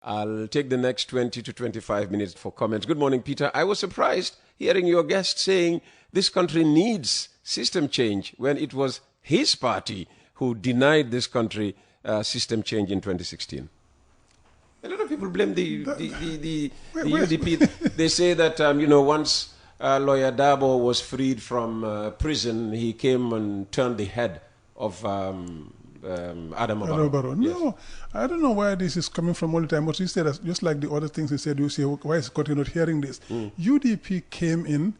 I'll take the next 20 to 25 minutes for comments. Good morning, Peter. I was surprised hearing your guest saying this country needs system change when it was his party who denied this country system change in 2016. A lot of people blame the UDP. They say that, once lawyer Dabo was freed from prison, he came and turned the head of Adam Barrow. No, yes. I don't know where this is coming from all the time. But you said, just like the other things he said, you say, why is Scotty not hearing this? UDP came in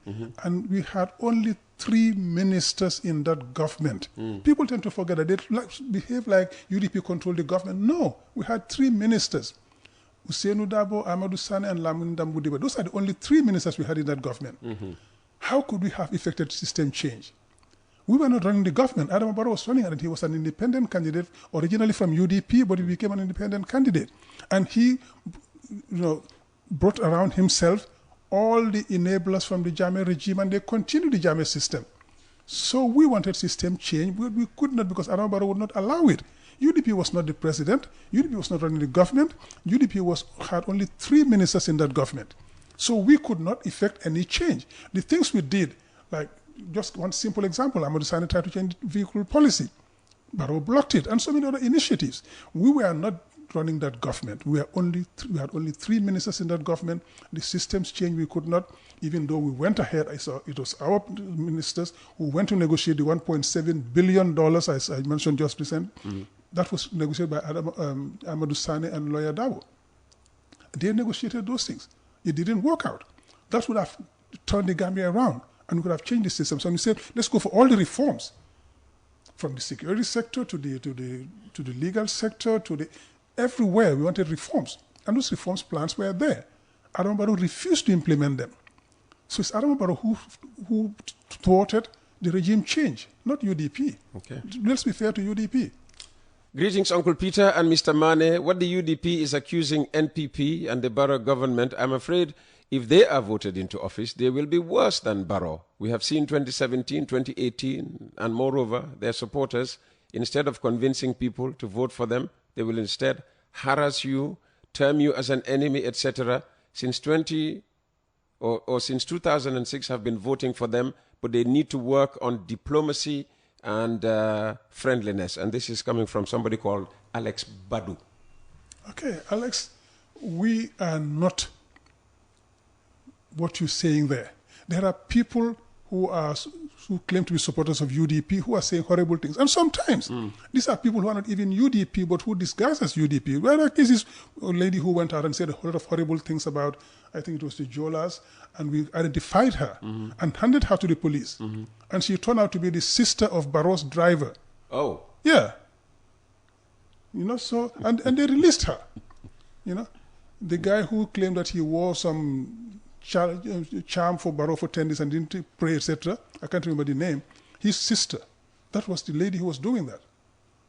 and we had only 3 ministers in that government. People tend to forget that they behave like UDP controlled the government. No, we had 3 ministers. Usainu Dabo, Amadou Sane, and Lamine Dambudiba. Those are the only 3 ministers we had in that government. How could we have effected system change? We were not running the government. Adam Barrow was running, and he was an independent candidate, originally from UDP, but he became an independent candidate. And he, brought around himself all the enablers from the Jammeh regime, and they continued the Jammeh system. So we wanted system change, but we could not because Adam Barrow would not allow it. UDP was not the president. UDP was not running the government. UDP had only 3 ministers in that government. So we could not effect any change. The things we did, like just one simple example, Amadou Sane tried to change vehicle policy. Barrow blocked it, and so many other initiatives. We were not running that government. We had only 3 ministers in that government. The systems changed. We could not, even though we went ahead. It was our ministers who went to negotiate the $1.7 billion, as I mentioned just recently. That was negotiated by Amadou Sane and lawyer Dabo. They negotiated those things. It didn't work out. That would have turned the Gambia around, and we could have changed the system. So we said, let's go for all the reforms, from the security sector to the legal sector to everywhere. We wanted reforms, and those reforms plans were there. Adam Barrow refused to implement them. So it's Adam Barrow who thwarted the regime change, not UDP. Okay. Let's be fair to UDP. Greetings, Uncle Peter and Mr. Mane. What the UDP is accusing NPP and the Barrow government, I'm afraid if they are voted into office, they will be worse than Barrow. We have seen 2017, 2018, and moreover, their supporters, instead of convincing people to vote for them, they will instead harass you, term you as an enemy, etc. Since 2006 have been voting for them, but they need to work on diplomacy and friendliness. And this is coming from somebody called Alex Badu. Okay, Alex, we are not what you're saying there. There are people who claim to be supporters of UDP who are saying horrible things. And sometimes these are people who are not even UDP but who disguise as UDP. Well, like this is a lady who went out and said a whole lot of horrible things about, I think it was the Jolas, and we identified her and handed her to the police. And she turned out to be the sister of Barrow's driver. Oh. Yeah. So, and they released her. The guy who claimed that he wore some charm for Barrow for 10 days and didn't pray, etc. I can't remember the name. His sister. That was the lady who was doing that.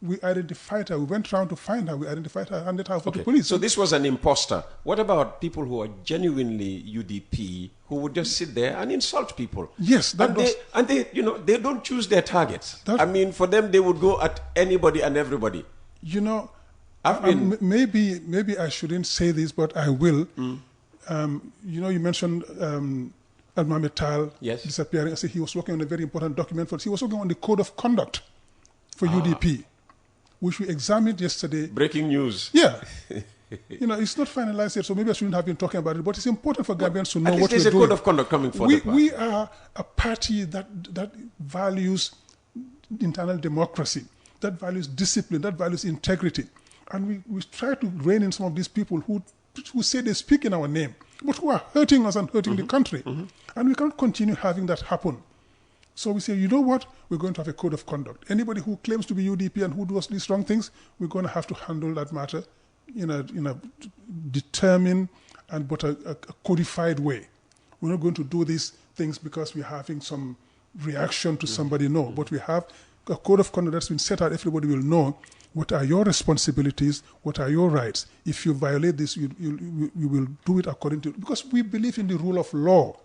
We identified her. We went around to find her. We identified her, handed her over to the police. So this was an imposter. What about people who are genuinely UDP who would just sit there and insult people? Yes, they don't choose their targets. For them, they would go at anybody and everybody. Maybe I shouldn't say this, but I will. You mentioned Al-Mohamed Tal disappearing. I said he was working on a very important document. He was working on the code of conduct for UDP, which we examined yesterday. Breaking news. Yeah. It's not finalized yet, so maybe I shouldn't have been talking about it, but it's important for Gambians to know what we're doing. There's a code of conduct coming forward. We are a party that values internal democracy, that values discipline, that values integrity. And we try to rein in some of these people who say they speak in our name, but who are hurting us and hurting the country. And we can't continue having that happen. So we say, you know what? We're going to have a code of conduct. Anybody who claims to be UDP and who does these wrong things, we're going to have to handle that matter in a determined but a codified way. We're not going to do these things because we're having some reaction to somebody. No, but we have a code of conduct that's been set out. Everybody will know what are your responsibilities, what are your rights. If you violate this, you will do it according to, because we believe in the rule of law.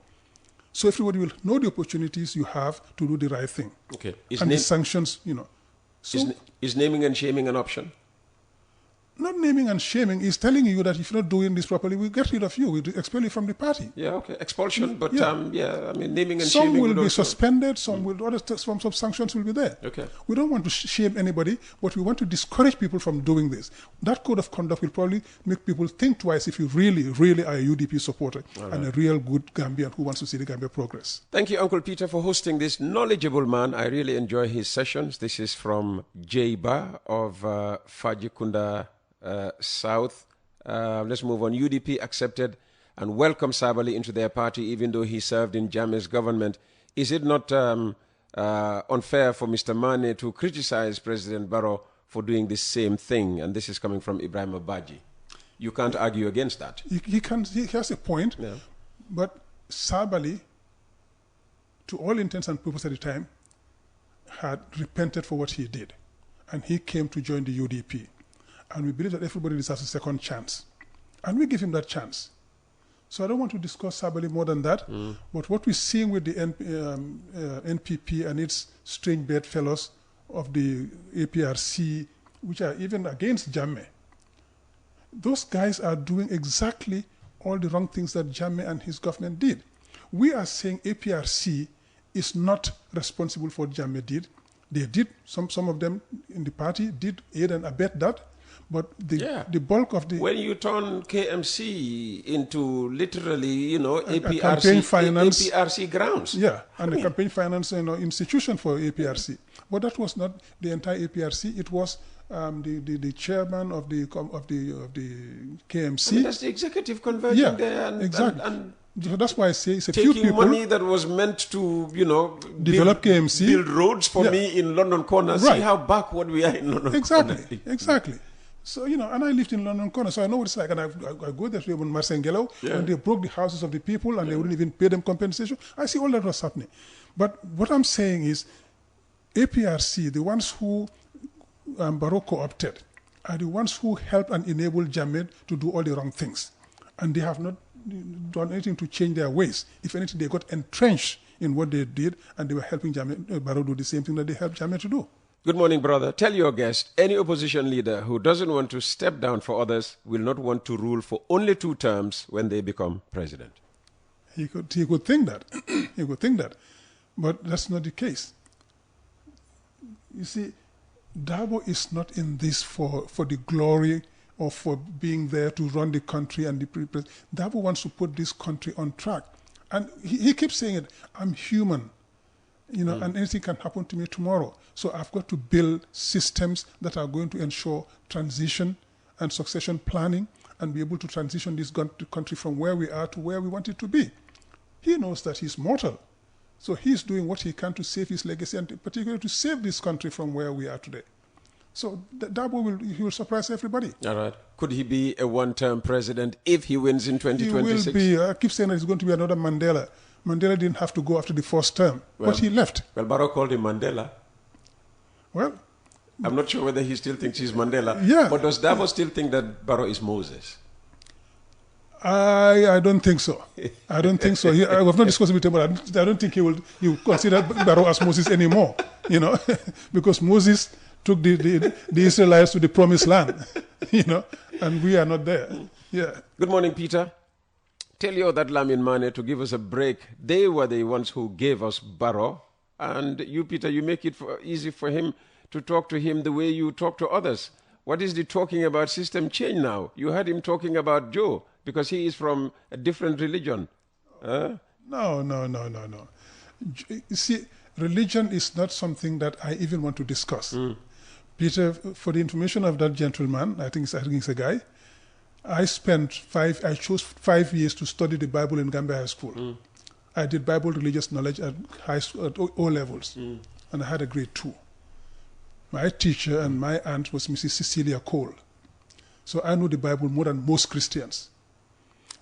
So everybody will know the opportunities you have to do the right thing. Okay. And the sanctions, So is naming and shaming an option? Not naming and shaming, is telling you that if you're not doing this properly, we'll get rid of you. We'll expel you from the party. Yeah, okay. Expulsion, but Yeah. I mean, naming and Some shaming. will be also... suspended, some will, other forms of sanctions will be there. Okay. We don't want to shame anybody, but we want to discourage people from doing this. That code of conduct will probably make people think twice if you really, really are a UDP supporter and a real good Gambian who wants to see the Gambia progress. Thank you, Uncle Peter, for hosting this knowledgeable man. I really enjoy his sessions. This is from Jeba of Fajikunda South. Let's move on. UDP accepted and welcomed Sabali into their party even though he served in Jammeh's government. Is it not unfair for Mr. Mane to criticize President Barrow for doing the same thing? And this is coming from Ibrahim Abaji. You can't argue against that. He has a point, but Sabali, to all intents and purposes at the time, had repented for what he did. And he came to join the UDP. And we believe that everybody deserves a second chance. And we give him that chance. So I don't want to discuss Sabali more than that. But what we're seeing with the NPP and its strange bedfellows of the APRC, which are even against Jammeh, those guys are doing exactly all the wrong things that Jammeh and his government did. We are saying APRC is not responsible for what Jammeh did. They did, some of them in the party did aid and abet that. But the bulk of the... When you turn KMC into literally, APRC, campaign finance, APRC grounds. Yeah, and a campaign finance institution for APRC. But that was not the entire APRC. It was the chairman of the KMC. I mean, that's the executive converging there. And, exactly. And so that's why I say it's a taking few people... money that was meant to, develop KMC. Build roads for me in London Corner. Right. See how backward we are in London Corner. Exactly. So, and I lived in London Corner, so I know what it's like. And I go there to Marsengelo, when they broke the houses of the people and they wouldn't even pay them compensation. I see all that was happening. But what I'm saying is, APRC, the ones who Barrow co-opted, are the ones who helped and enabled Jammeh to do all the wrong things. And they have not done anything to change their ways. If anything, they got entrenched in what they did, and they were helping Barrow do the same thing that they helped Jammeh to do. Good morning, brother. Tell your guest, any opposition leader who doesn't want to step down for others will not want to rule for only 2 terms when they become president. He could think that. He could think that. But that's not the case. You see, Dabo is not in this for the glory or for being there to run the country and the president. Dabo wants to put this country on track. And he keeps saying it, I'm human. And anything can happen to me tomorrow. So I've got to build systems that are going to ensure transition and succession planning and be able to transition this country from where we are to where we want it to be. He knows that he's mortal. So he's doing what he can to save his legacy and particularly to save this country from where we are today. So Dabo will surprise everybody. All right. Could he be a one-term president if he wins in 2026? He will be. I keep saying that he's going to be another Mandela. Mandela didn't have to go after the first term, but he left. Well, Barrow called him Mandela. Well, I'm not sure whether he still thinks he's Mandela. Yeah. But does Dabo still think that Barrow is Moses? I don't think so. I don't think so. I have not discussed with him, but I don't think he will consider Barrow as Moses anymore. Because Moses took the Israelites to the promised land, and we are not there. Yeah. Good morning, Peter. Tell your that Lamin Mane to give us a break. They were the ones who gave us Barrow. And you, Peter, you make it easy for him to talk to him the way you talk to others. What is the talking about system change now? You heard him talking about Joe because he is from a different religion. No. You see, religion is not something that I even want to discuss. Peter, for the information of that gentleman, I think he's a guy, I chose 5 years to study the Bible in Gambia High School. I did Bible religious knowledge at high school, at O levels, and I had a grade 2. My teacher and my aunt was Mrs. Cecilia Cole. So I know the Bible more than most Christians,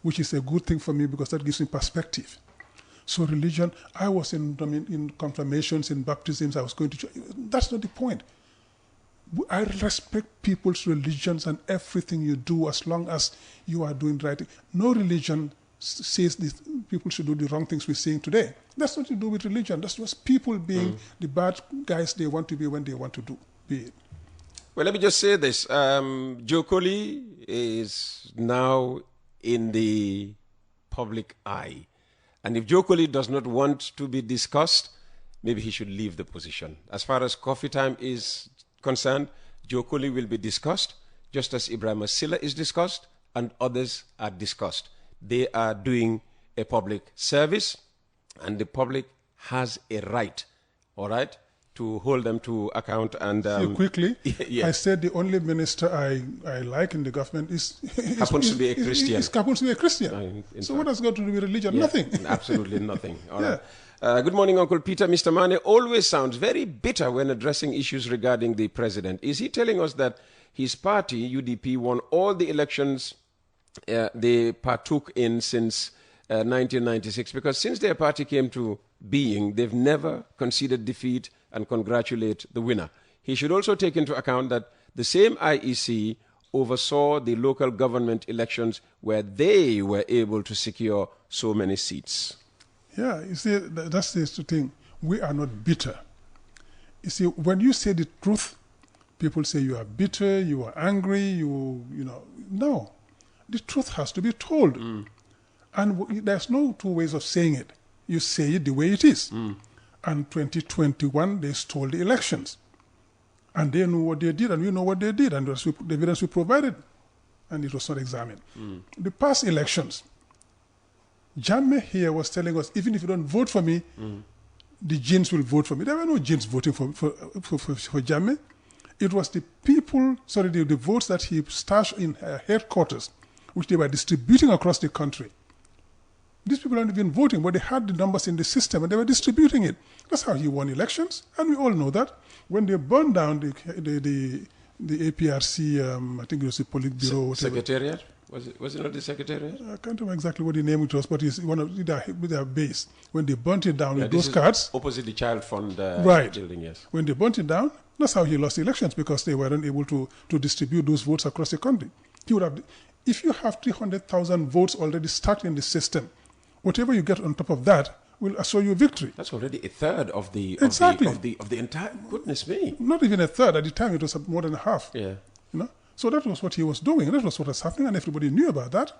which is a good thing for me because that gives me perspective. So religion, I was in confirmations, in baptisms, I was going to church. That's not the point. I respect people's religions and everything you do as long as you are doing the right thing. No religion says people should do the wrong things we're seeing today. That's not to do with religion. That's just people being the bad guys they want to be when they want to be it. Well, let me just say this. Joe Colley is now in the public eye. And if Joe Colley does not want to be discussed, maybe he should leave the position. As far as coffee time is concerned, Joe Colley will be discussed, just as Ibrahim Silla is discussed, and others are discussed. They are doing a public service, and the public has a right, all right, to hold them to account. And quickly, yeah. I said the only minister I like in the government happens to be a Christian. Happens to be a Christian. So what has got to do with religion? Yeah, nothing. Absolutely nothing. All right. Good morning, Uncle Peter. Mr. Mane always sounds very bitter when addressing issues regarding the president. Is he telling us that his party, UDP, won all the elections they partook in since 1996? Because since their party came to being, they've never conceded defeat and congratulate the winner. He should also take into account that the same IEC oversaw the local government elections where they were able to secure so many seats. Yeah, you see, that's the thing. We are not bitter. You see, when you say the truth, people say you are bitter, you are angry, you know. No, the truth has to be told. And there's no two ways of saying it. You say it the way it is. And 2021, they stole the elections. And they knew what they did, and we know what they did, and the evidence we provided, and it was not examined. The past elections, Jammeh here was telling us, even if you don't vote for me, the Jinns will vote for me. There were no Jinns voting for Jammeh. It was the people, the votes that he stashed in headquarters, which they were distributing across the country. These people aren't even voting, but they had the numbers in the system and they were distributing it. That's how he won elections, and we all know that. When they burned down the APRC, I think it was the Politburo. Secretariat? Was it not the Secretariat? I can't remember exactly what the name it was, but it's one of their base. When they burnt it down with those cards. Opposite the Child Fund building, yes. When they burnt it down, that's how he lost the elections, because they weren't able to distribute those votes across the country. He would have, if you have 300,000 votes already stuck in the system, whatever you get on top of that will assure you victory. That's already a third of the entire. Goodness me! Not even a third. At the time, it was more than half. Yeah. You know. So that was what he was doing. That was what was happening, and everybody knew about that.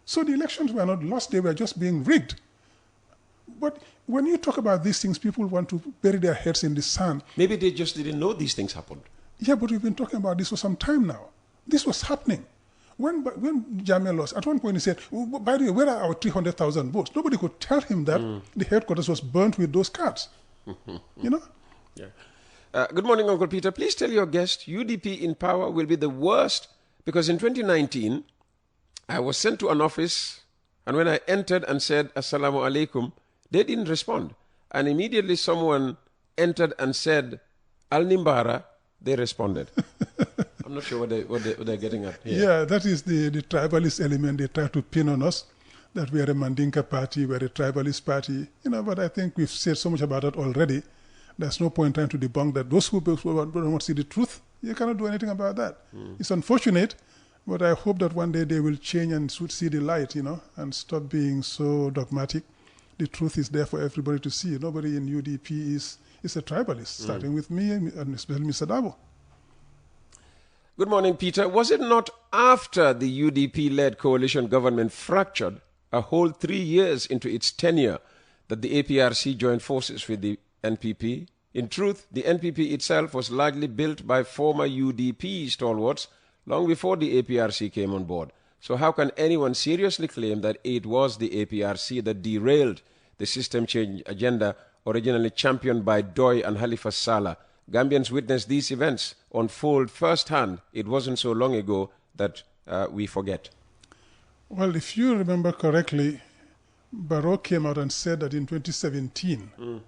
So the elections were not lost; they were just being rigged. But when you talk about these things, people want to bury their heads in the sand. Maybe they just didn't know these things happened. Yeah, but we've been talking about this for some time now. This was happening. When Jammeh lost, at one point he said, by the way, where are our 300,000 votes? Nobody could tell him that the headquarters was burnt with those cards. You know? Yeah. Good morning, Uncle Peter. Please tell your guest UDP in power will be the worst, because in 2019, I was sent to an office, and when I entered and said, Assalamu alaikum, they didn't respond. And immediately someone entered and said, Al Nimbara, they responded. I'm not sure what they're getting at here. Yeah, that is the tribalist element they try to pin on us, that we are a Mandinka party, we're a tribalist party. You know, but I think we've said so much about that already. There's no point trying to debunk that. Those who don't want to see the truth, you cannot do anything about that. It's unfortunate, but I hope that one day they will change and see the light, you know, and stop being so dogmatic. The truth is there for everybody to see. Nobody in UDP is a tribalist, starting with me and especially Mr. Dabo. Good morning, Peter. Was it not after the UDP-led coalition government fractured a whole 3 years into its tenure that the APRC joined forces with the NPP? In truth, the NPP itself was largely built by former UDP stalwarts long before the APRC came on board. So how can anyone seriously claim that it was the APRC that derailed the system change agenda originally championed by Doy and Halifa Saleh? Gambians witnessed these events unfold firsthand. It wasn't so long ago that we forget. Well, if you remember correctly, Barrow came out and said that in 2017,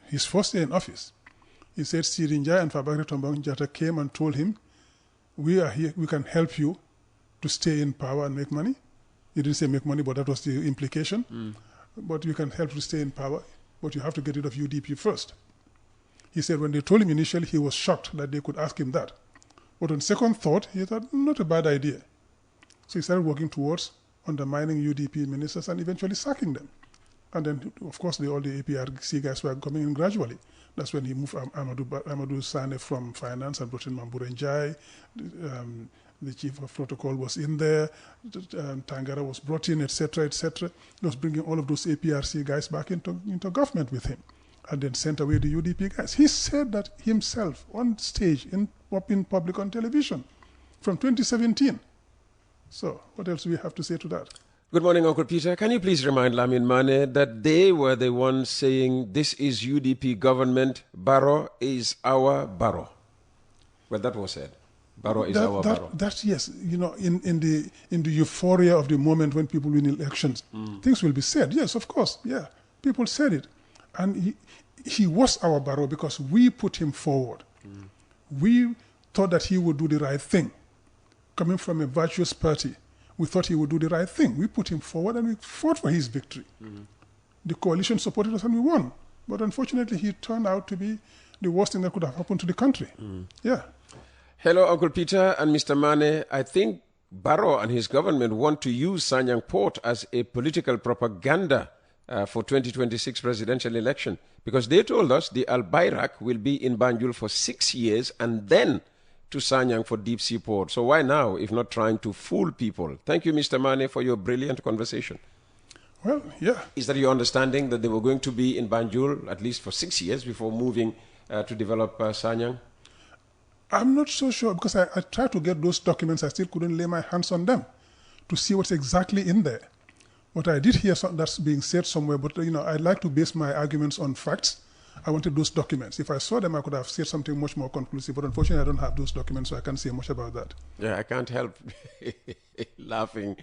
his first year in office, he said Seedy and Fabakary Tombong Jatta came and told him, we are here, we can help you to stay in power and make money. He didn't say make money, but that was the implication. But you can help to stay in power, but you have to get rid of UDP first. He said when they told him initially, he was shocked that they could ask him that. But on second thought, he thought, not a bad idea. So he started working towards undermining UDP ministers and eventually sacking them. And then, of course, all the APRC guys were coming in gradually. That's when he moved Amadou Sane from finance and brought in Mambure Njai. The chief of protocol was in there. Tangara was brought in, etc., etc. He was bringing all of those APRC guys back into government with him, and then sent away the UDP guys. He said that himself on stage, in public on television, from 2017. So what else do we have to say to that? Good morning, Uncle Peter. Can you please remind Lamin Mane that they were the ones saying this is UDP government, Barrow is our Barrow? Well, that was said. Barrow is our Barrow. That yes, in the euphoria of the moment when people win elections, things will be said. Yes, of course, yeah, people said it, and he was our Barrow because we put him forward. We thought that he would do the right thing, coming from a virtuous party. We thought he would do the right thing. We put him forward and we fought for his victory. The coalition supported us and we won. But unfortunately, he turned out to be the worst thing that could have happened to the country. Yeah. Hello, Uncle Peter and Mr. Mane. I think Barrow and his government want to use Sanyang Port as a political propaganda for 2026 presidential election, because they told us the Al Bayrak will be in Banjul for 6 years and then to Sanyang for deep sea port. So why now, if not trying to fool people? Thank you, Mr. Mane, for your brilliant conversation. Well, yeah. Is that your understanding that they were going to be in Banjul at least for 6 years before moving to develop Sanyang? I'm not so sure because I tried to get those documents. I still couldn't lay my hands on them to see what's exactly in there. But I did hear that's being said somewhere, but I'd like to base my arguments on facts. I wanted those documents. If I saw them, I could have said something much more conclusive. But unfortunately, I don't have those documents, so I can't say much about that. Yeah, I can't help laughing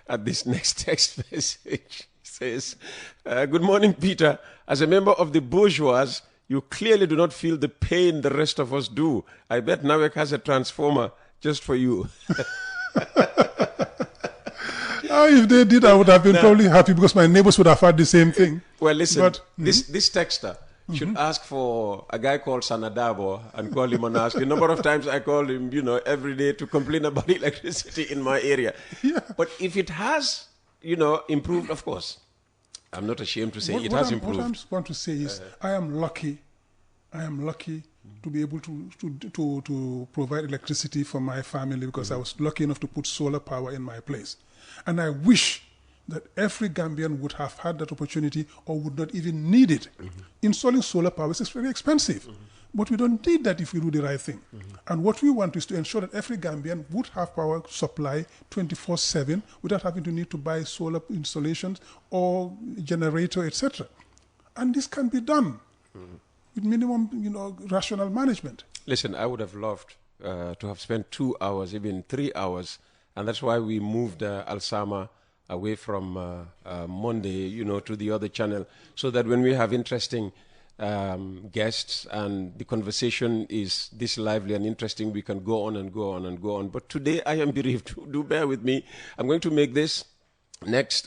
at this next text message. It says, good morning, Peter. As a member of the bourgeois, you clearly do not feel the pain the rest of us do. I bet Nawek has a transformer just for you. If they did, I would have been probably happy because my neighbors would have had the same thing. Well, listen, but, this texter should ask for a guy called Sanadabo and call him and ask. A number of times I call him, every day to complain about electricity in my area. Yeah. But if it has, improved, of course, I'm not ashamed to say it has improved. What I want to say is I am lucky to be able to provide electricity for my family because I was lucky enough to put solar power in my place. And I wish that every Gambian would have had that opportunity or would not even need it. Installing solar power is very expensive, but we don't need that if we do the right thing. And what we want is to ensure that every Gambian would have power supply 24/7 without having to need to buy solar installations or generator, etc. And this can be done with minimum, rational management. Listen, I would have loved to have spent 2 hours, even 3 hours, and that's why we moved Alsama away from Monday, to the other channel, so that when we have interesting guests and the conversation is this lively and interesting, we can go on and go on and go on. But today I am bereaved. Do bear with me. I'm going to make this next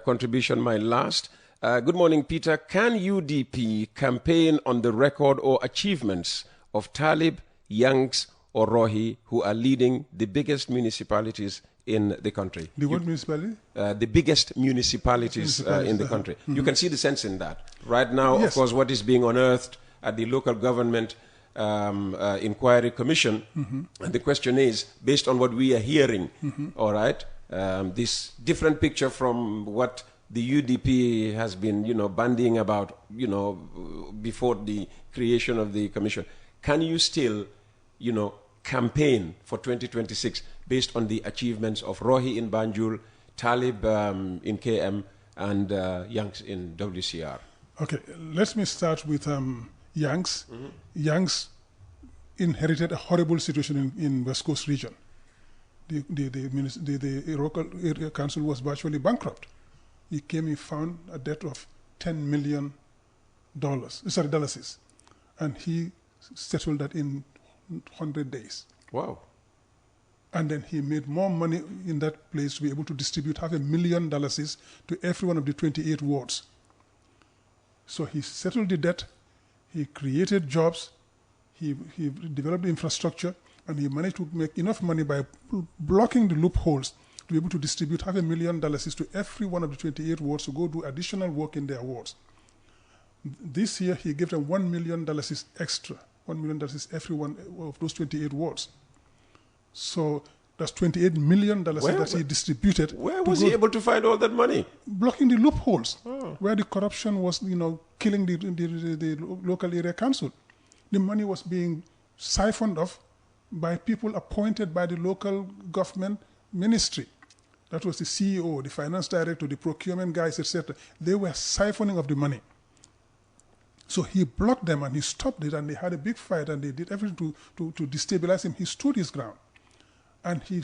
contribution my last. Good morning, Peter. Can UDP campaign on the record or achievements of Talib, Yanks, or Rohi, who are leading the biggest municipalities in the country? The what municipality? The biggest municipalities in the country. You can see the sense in that. Right now, of course, what is being unearthed at the local government inquiry commission, and the question is, based on what we are hearing, all right, this different picture from what the UDP has been, bandying about, before the creation of the commission. Can you still, campaign for 2026 based on the achievements of Rohi in Banjul, Talib in KM, and Yanks in WCR? Okay, let me start with Yanks. Yanks inherited a horrible situation in West Coast region. The local area council was virtually bankrupt. He came, he found a debt of $10 million, dollars, and he settled that in 100 days. Wow. And then he made more money in that place to be able to distribute $500,000 to every one of the 28 wards. So he settled the debt, he created jobs, he developed the infrastructure, and he managed to make enough money by blocking the loopholes be able to distribute $500,000 to every one of the 28 wards to go do additional work in their wards. This year, he gave them $1 million is extra. $1 million is every one of those 28 wards. So that's $28 million that he distributed. Where was he able to find all that money? Blocking the loopholes where the corruption was, killing the local area council. The money was being siphoned off by people appointed by the local government ministry. That was the CEO, the finance director, the procurement guys, etc. They were siphoning of the money. So he blocked them and he stopped it, and they had a big fight and they did everything to destabilize him. He stood his ground. And he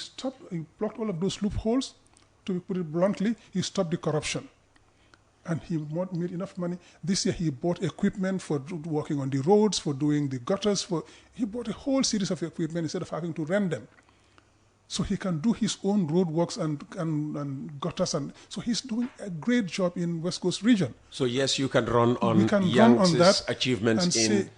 blocked all of those loopholes. To put it bluntly, he stopped the corruption. And he made enough money. This year he bought equipment for working on the roads, for doing the gutters. He bought a whole series of equipment instead of having to rent them. So he can do his own road works and gutters. And so he's doing a great job in West Coast region. So yes, you can run on Young's achievements in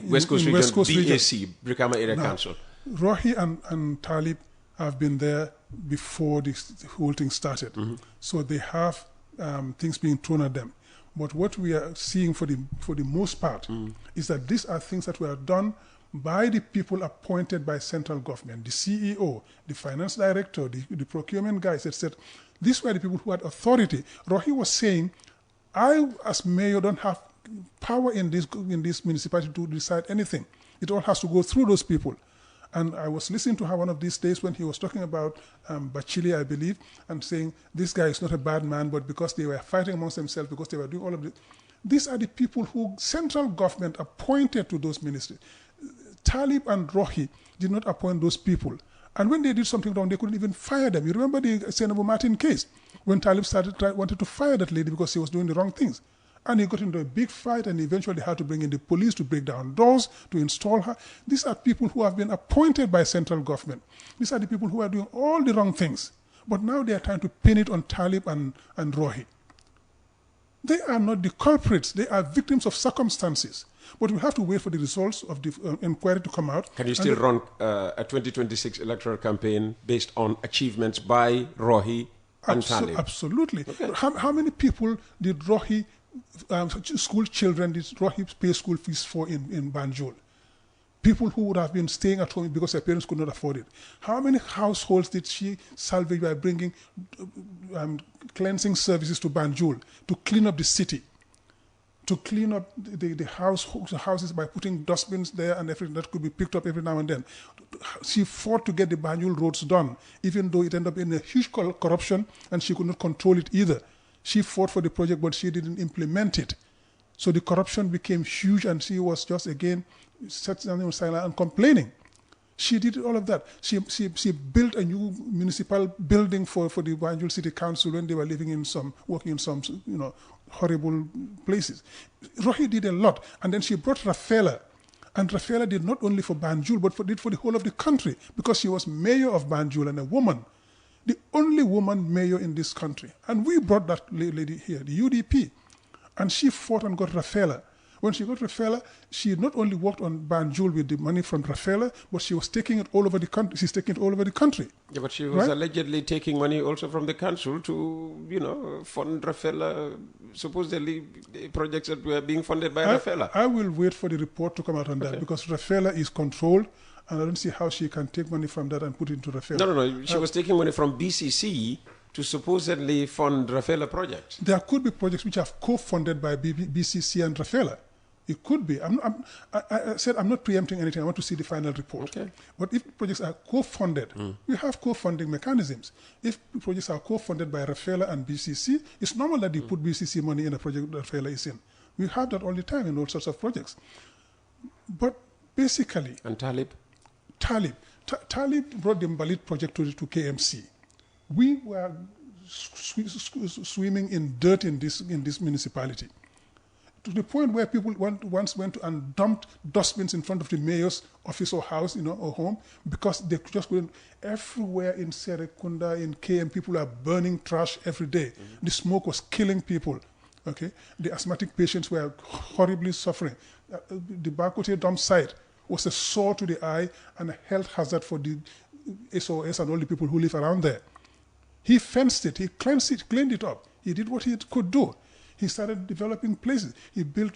West Coast region, BAC, Brikama Area Council. Rohi and Talib have been there before this whole thing started. So they have things being thrown at them. But what we are seeing for the most part is that these are things that were done by the people appointed by central government, the CEO, the finance director, the procurement guys, etc. These were the people who had authority. Rohi was saying, I, as mayor, don't have power in this municipality to decide anything. It all has to go through those people. And I was listening to her one of these days when he was talking about Bachili, I believe, and saying, this guy is not a bad man, but because they were fighting amongst themselves, because they were doing all of this. These are the people who central government appointed to those ministries. Talib and Rohi did not appoint those people. And when they did something wrong, they couldn't even fire them. You remember the Senator Martin case, when Talib wanted to fire that lady because she was doing the wrong things. And he got into a big fight, and eventually had to bring in the police to break down doors, to install her. These are people who have been appointed by central government. These are the people who are doing all the wrong things. But now they are trying to pin it on Talib and Rohi. They are not the culprits. They are victims of circumstances. But we have to wait for the results of the inquiry to come out. Can you still run a 2026 electoral campaign based on achievements by Rohi and Talib? Absolutely. Okay. How many people did Rohi, school children, did Rohi pay school fees for in Banjul? People who would have been staying at home because their parents could not afford it. How many households did she salvage by bringing cleansing services to Banjul to clean up the city? To clean up the houses by putting dustbins there and everything that could be picked up every now and then. She fought to get the Banjul roads done, even though it ended up in a huge corruption and she could not control it either. She fought for the project, but she didn't implement it. So the corruption became huge, and she was just, again, sitting silent and complaining. She did all of that. She built a new municipal building for the Banjul City Council when they were working in some, horrible places. Rohi did a lot. And then she brought Rafaela. And Rafaela did not only for Banjul, but did for the whole of the country, because she was mayor of Banjul and a woman. The only woman mayor in this country. And we brought that lady here, the UDP. And she fought and got Rafaela. When she got Rafaela, she not only worked on Banjul with the money from Rafaela, but she was taking it all over the country. She's taking it all over the country. Yeah, but she was allegedly taking money also from the council to, fund Rafaela, supposedly projects that were being funded by Rafaela. I will wait for the report to come out on that, because Rafaela is controlled, and I don't see how she can take money from that and put it into Rafaela. No. She was taking money from BCC to supposedly fund Rafaela projects. There could be projects which are co-funded by BCC and Rafaela. It could be. I said I'm not preempting anything. I want to see the final report. Okay. But if projects are co-funded, we have co-funding mechanisms. If projects are co-funded by Rafaela and BCC, it's normal that they put BCC money in a project that Rafaela is in. We have that all the time in all sorts of projects. But basically... And Talib? Talib brought the Mbalit project to KMC. We were swimming in dirt in this municipality, to the point where people once went and dumped dustbins in front of the mayor's office or house, or home, because they just couldn't. Everywhere in Serekunda, in KM, people are burning trash every day. The smoke was killing people. Okay, the asthmatic patients were horribly suffering. The Bakote dump site was a sore to the eye and a health hazard for the SOS and all the people who live around there. He fenced it, he cleansed it, cleaned it up. He did what he could do. He started developing places. He built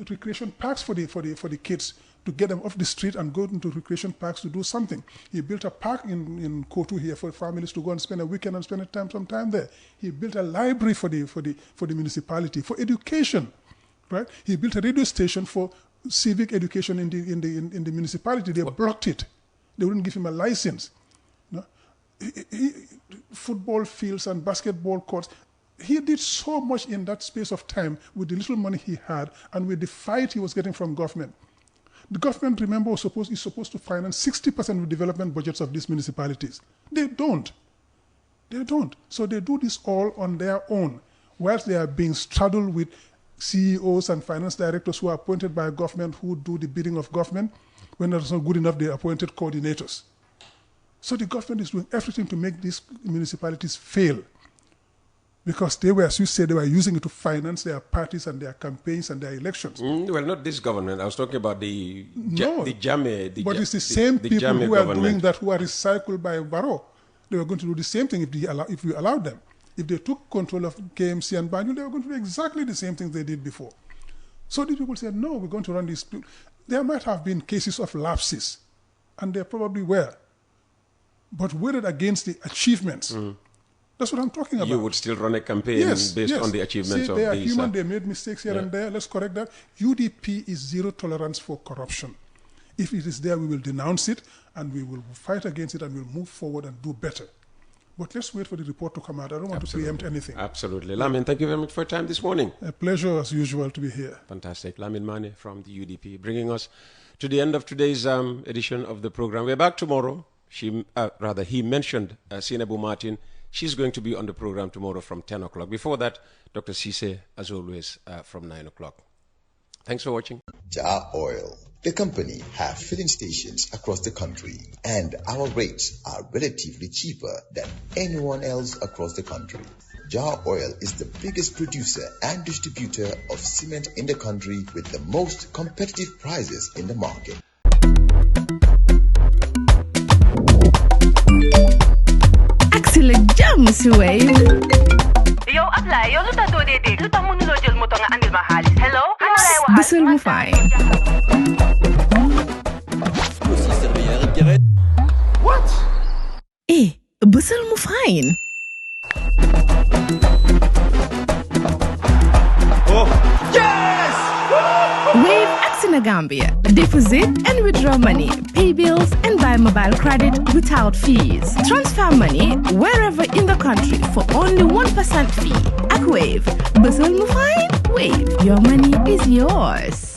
recreation parks for the kids to get them off the street and go into recreation parks to do something. He built a park in Kotu here for families to go and spend a weekend and spend some time there. He built a library for the municipality, for education, right? He built a radio station for civic education in the municipality. They blocked it. They wouldn't give him a license. No? Football fields and basketball courts. He did so much in that space of time with the little money he had and with the fight he was getting from government. The government, remember, is supposed to finance 60% of the development budgets of these municipalities. They don't. They don't. So they do this all on their own, whilst they are being straddled with CEOs and finance directors who are appointed by government, who do the bidding of government. When that's not good enough, they appointed coordinators. So the government is doing everything to make these municipalities fail. Because they were, as you said, they were using it to finance their parties and their campaigns and their elections. Well, not this government. I was talking about the Jame. But it's the same people who are doing that, who are recycled by Barrow. They were going to do the same thing if we allowed them. If they took control of KMC and Banjul, they were going to do exactly the same things they did before. So these people said, no, we're going to run these. There might have been cases of lapses, and there probably were. But weighed against the achievements. That's what I'm talking about. You would still run a campaign based on the achievements of these. They are human, they made mistakes here and there. Let's correct that. UDP is zero tolerance for corruption. If it is there, we will denounce it and we will fight against it and we'll move forward and do better. But let's wait for the report to come out. I don't want to preempt anything. Absolutely. Lamin, thank you very much for your time this morning. A pleasure as usual to be here. Fantastic. Lamin Mane from the UDP, bringing us to the end of today's edition of the program. We're back tomorrow. He mentioned Sinebu Martin. She's going to be on the program tomorrow from 10 o'clock. Before that, Dr. Cisse, as always, from 9 o'clock. Thanks for watching. Jar Oil. The company have filling stations across the country, and our rates are relatively cheaper than anyone else across the country. Jar Oil is the biggest producer and distributor of cement in the country with the most competitive prices in the market. Yo, apply. Yo, luta do dede. Luta mo nulo jël moto nga andil ma xaalis. Hello? Ano lay waxal? Bisul mu fay. What? Bisul mu fine. Oh. Yes! Wave Axina Gambia. Deposit and withdraw money, pay bills and buy mobile credit without fees. Transfer money wherever in the country for only 1% fee. At Wave. Bisul mu fine? Wave. Your money is yours.